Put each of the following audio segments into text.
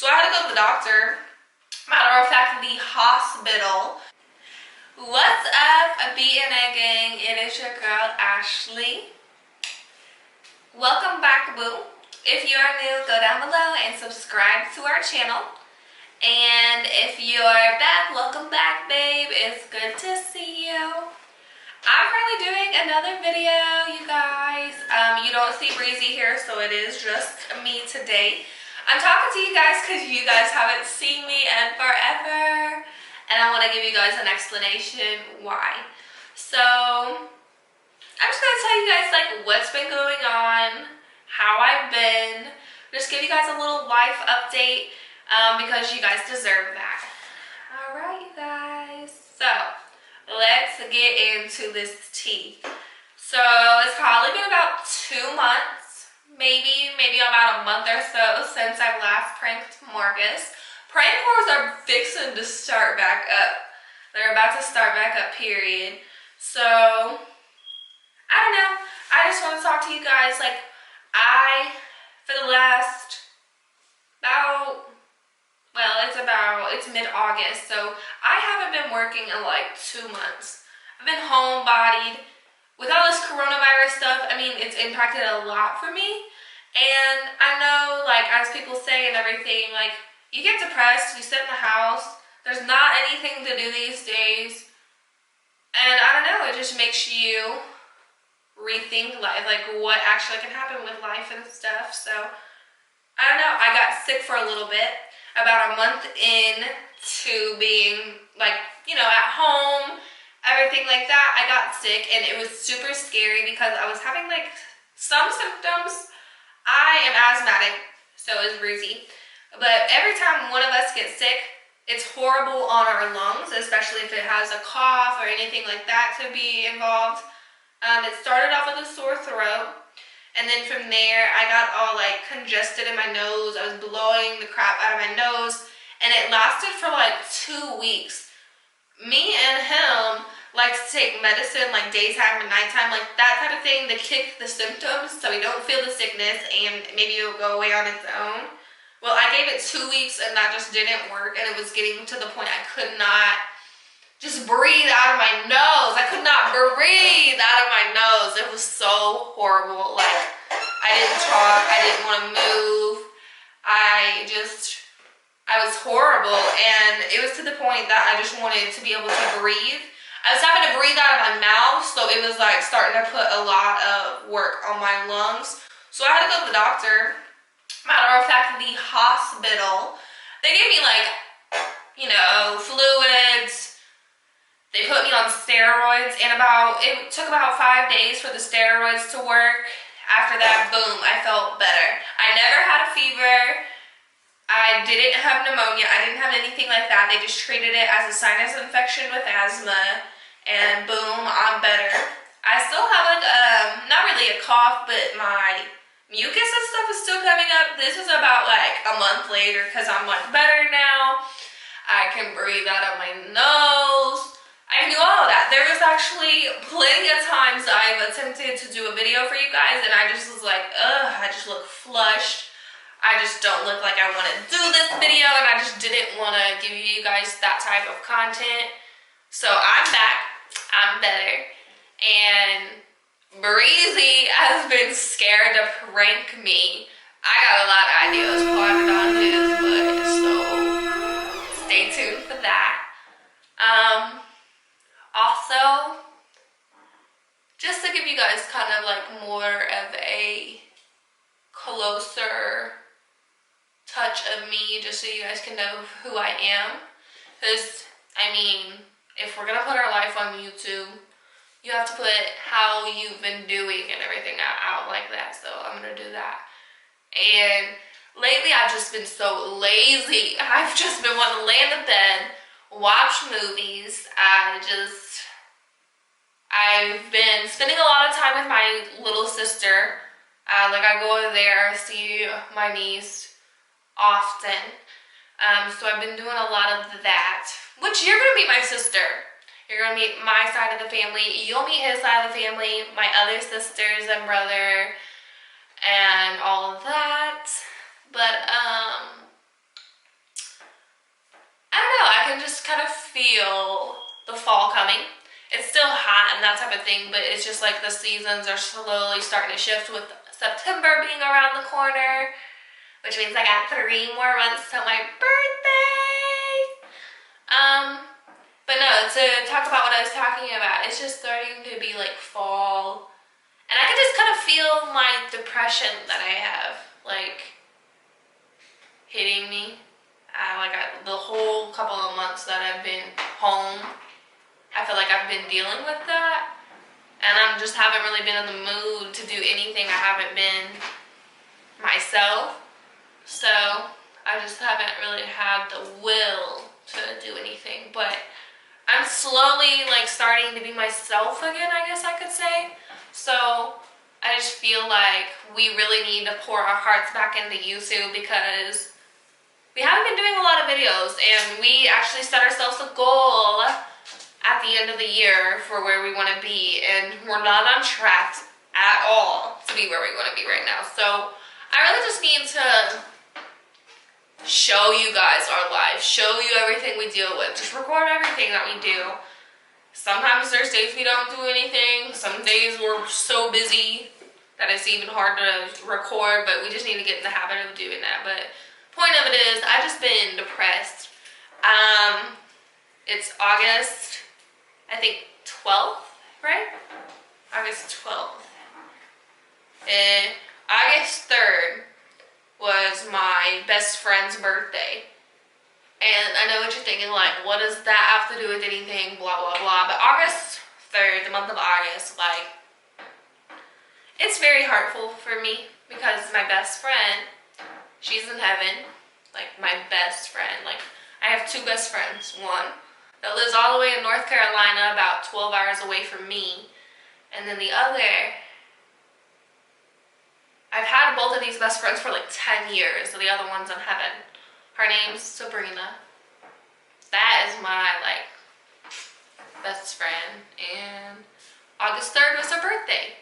So I had to go to the doctor. Matter of fact, the hospital. What's up, Iv'E gang? It is your girl, Ashley. Welcome back, boo. If you are new, go down below and subscribe to our channel. And if you're back, welcome back, babe. It's good to see you. I'm currently doing another video, you guys. You don't see Breezy here, so it is just me today. I'm talking to you guys because you guys haven't seen me in forever, and I want to give you guys an explanation why. So I'm just going to tell you guys like what's been going on, how I've been, just give you guys a little life update because you guys deserve that. Alright, you guys, so let's get into this tea. So it's probably been about 2 months, maybe about a month or so since I've last pranked Marcus. Prank wars are fixing to start back up. They're about to start back up, period. So I don't know. I just want to talk to you guys. Like, for the last it's mid-August, so I haven't been working in like 2 months. I've been homebodied. With all this coronavirus stuff, I mean, it's impacted a lot for me. And I know, like, as people say and everything, like, you get depressed, you sit in the house, there's not anything to do these days. And I don't know, it just makes you rethink life, like what actually can happen with life and stuff. So I don't know, I got sick for a little bit, about a month in to being like, you know, at home, everything like that. I got sick and it was super scary because I was having like some symptoms. I am asthmatic, so is Breezy, but every time one of us gets sick, it's horrible on our lungs, especially if it has a cough or anything like that to be involved. It started off with a sore throat, and then from there I got all like congested in my nose. I was blowing the crap out of my nose, and it lasted for like 2 weeks. Me and him like to take medicine like daytime and nighttime, like that type of thing, to kick the symptoms so we don't feel the sickness and maybe it'll go away on its own. Well, I gave it 2 weeks and that just didn't work, and it was getting to the point I could not just breathe out of my nose. I could not breathe out of my nose. It was so horrible. Like, I didn't talk, I didn't want to move. I was horrible, and it was to the point that I just wanted to be able to breathe. I was having to breathe out of my mouth, so it was like starting to put a lot of work on my lungs. So I had to go to the doctor. Matter of fact, the hospital, they gave me like, you know, fluids. They put me on steroids, and it took about 5 days for the steroids to work. After that, boom, I felt better. I never had a fever. I didn't have pneumonia. I didn't have anything like that. They just treated it as a sinus infection with asthma, and boom, I'm better. I still have like not really a cough, but my mucus and stuff is still coming up. This is about like a month later because I'm like better now. I can breathe out of my nose. I knew all of that. There was actually plenty of times I've attempted to do a video for you guys, and I just was like, ugh, I just look flushed. I just don't look like I want to do this video, and I just didn't want to give you guys that type of content. So I'm back. I'm better. And Breezy has been scared to prank me. I got a lot of ideas plotted on his butt, so stay tuned for that. Also, just to give you guys kind of like more of a closer touch of me, just so you guys can know who I am. Because, I mean, if we're gonna put our life on YouTube, you have to put how you've been doing and everything out like that. So I'm gonna do that. And lately I've just been so lazy. I've just been wanting to lay in the bed, watch movies. I've been spending a lot of time with my little sister. Like, I go over there, see my niece often. So I've been doing a lot of that, which you're gonna meet my sister. You're gonna meet my side of the family. You'll meet his side of the family, my other sisters and brother, and all of that. But feel the fall coming. It's still hot and that type of thing, but it's just like the seasons are slowly starting to shift with September being around the corner, which means I got 3 more months till my birthday. But no, to talk about what I was talking about, it's just starting to be like fall. And I can just kind of feel my depression that I have, like, hitting me. The whole couple of months that I've been home, I feel like I've been dealing with that. And I just haven't really been in the mood to do anything. I haven't been myself. So I just haven't really had the will to do anything. But I'm slowly like starting to be myself again, I guess I could say. So I just feel like we really need to pour our hearts back into YouTube because we haven't been doing a lot of videos, and we actually set ourselves a goal at the end of the year for where we want to be, and we're not on track at all to be where we want to be right now. So I really just need to show you guys our life, show you everything we deal with, just record everything that we do. Sometimes there's days we don't do anything, some days we're so busy that it's even hard to record, but we just need to get in the habit of doing that. But point of it is, I've just been depressed. It's August, I think 12th, right? August 12th. And August 3rd was my best friend's birthday. And I know what you're thinking, like, what does that have to do with anything, blah, blah, blah. But August 3rd, the month of August, like, it's very hurtful for me because my best friend, she's in heaven, like my best friend. Like, I have 2 best friends. One that lives all the way in North Carolina, about 12 hours away from me. And then the other, I've had both of these best friends for like 10 years. So the other one's in heaven. Her name's Sabrina. That is my, like, best friend. And August 3rd was her birthday.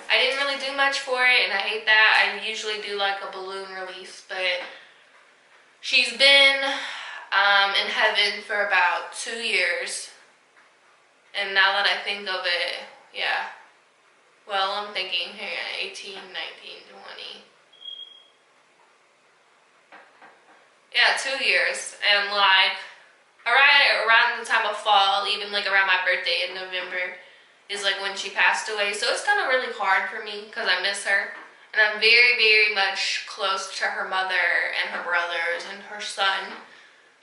I didn't really do much for it, and I hate that. I usually do like a balloon release, but she's been in heaven for about 2 years. And now that I think of it, yeah. Well, I'm thinking, hang on, 18, 19, 20. Yeah, 2 years. And like, around the time of fall, even like around my birthday in November, is like when she passed away. So it's kind of really hard for me because I miss her. And I'm very, very much close to her mother and her brothers and her son.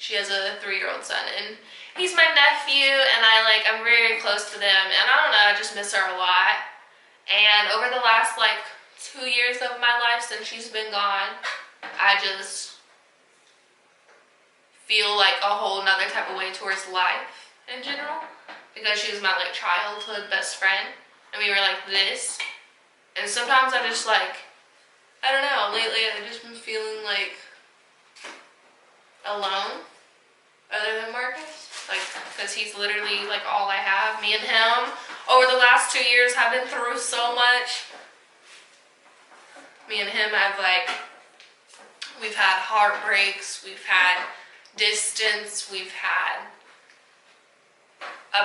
She has a 3-year-old son, and he's my nephew, and I'm very close to them. And I don't know, I just miss her a lot. And over the last like 2 years of my life since she's been gone, I just feel like a whole nother type of way towards life in general. Because she was my like childhood best friend, and we were like this. And sometimes I just like, I don't know, lately I've just been feeling like alone, other than Marcus. Like, because he's literally like all I have. Me and him over the last 2 years have been through so much. Me and him we've had heartbreaks, we've had distance, we've had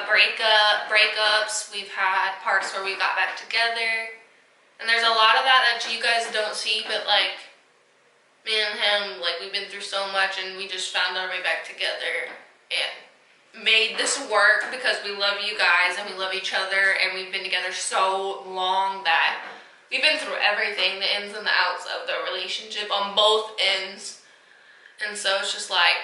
breakups, we've had parts where we got back together, and there's a lot of that you guys don't see, but like me and him, like, we've been through so much, and we just found our way back together and made this work because we love you guys and we love each other, and we've been together so long that we've been through everything, the ins and the outs of the relationship on both ends. And so it's just like,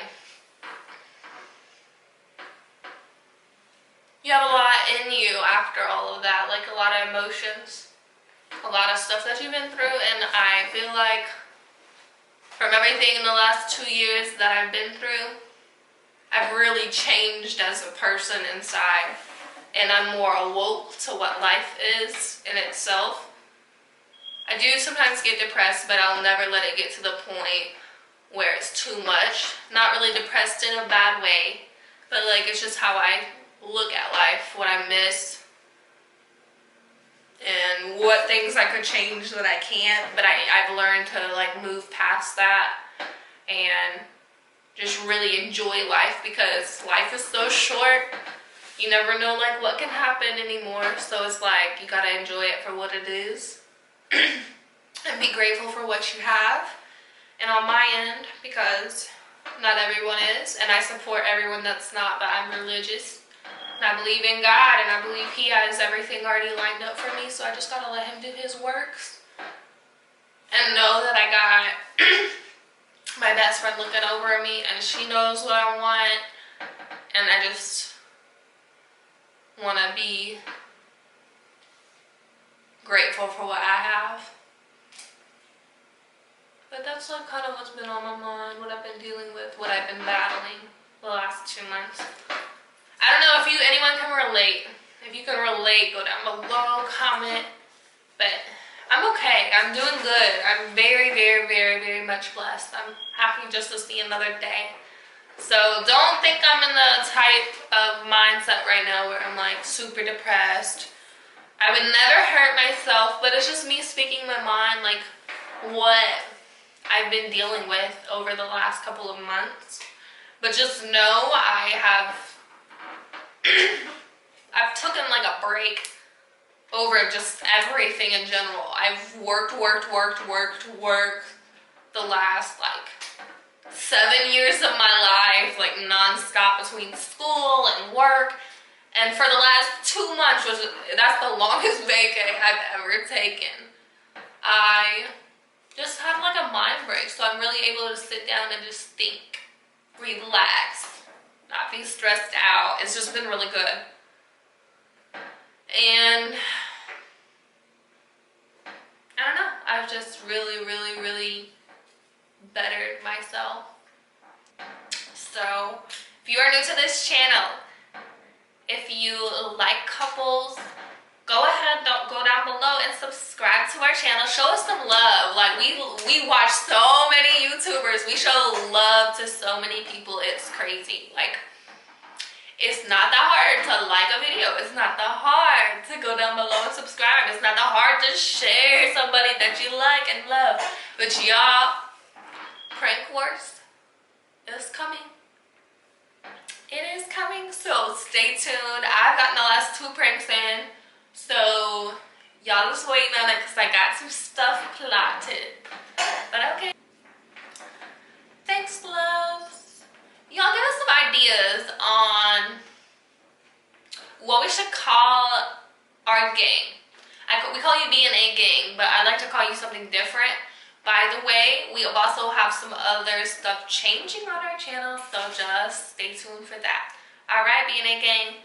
you have a lot in you after all of that, like a lot of emotions, a lot of stuff that you've been through. And I feel like from everything in the last 2 years that I've been through, I've really changed as a person inside, and I'm more awoke to what life is in itself. I do sometimes get depressed, but I'll never let it get to the point where it's too much. Not really depressed in a bad way, but like, it's just how I look at life, what I miss, and what things I could change that I can't. But I've learned to like move past that and just really enjoy life, because life is so short. You never know like what can happen anymore. So it's like you gotta enjoy it for what it is and be grateful for what you have. And on my end, because not everyone is, and I support everyone that's not, but I'm religious. And I believe in God, and I believe He has everything already lined up for me, so I just gotta let Him do His works. And know that I got my best friend looking over me, and she knows what I want, and I just want to be grateful for what I have. But that's like kind of what's been on my mind, what I've been dealing with, what I've been battling the last 2 months. I don't know if anyone can relate. If you can relate, go down below, comment. But I'm okay. I'm doing good. I'm very, very, very, very much blessed. I'm happy just to see another day. So don't think I'm in the type of mindset right now where I'm like super depressed. I would never hurt myself, but it's just me speaking my mind, like what I've been dealing with over the last couple of months. But just know I've taken like a break over just everything in general. I've worked the last like 7 years of my life, like non-stop between school and work. And for the last 2 months, that's the longest vacay I've ever taken. I just had like a mind break, so I'm really able to sit down and just think, relax, not be stressed out. It's just been really good. And I don't know, I've just really, really, really bettered myself. So if you are new to this channel, if you like couples, go ahead, go down below and subscribe to our channel. Show us some love. Like we watch so many YouTubers. We show love to so many people. It's crazy. Like it's not that hard to like a video. It's not that hard to go down below and subscribe. It's not that hard to share somebody that you like and love. But y'all, prank wars is coming. It is coming, so stay tuned. I've gotten the last 2 pranks in, so y'all just waiting on it because I got some stuff plotted. But okay. Thanks, loves. Y'all give us some ideas on what we should call our gang. We call you B&A gang, but I like to call you something different. By the way, we also have some other stuff changing on our channel, so just stay tuned for that. Alright, B&A gang.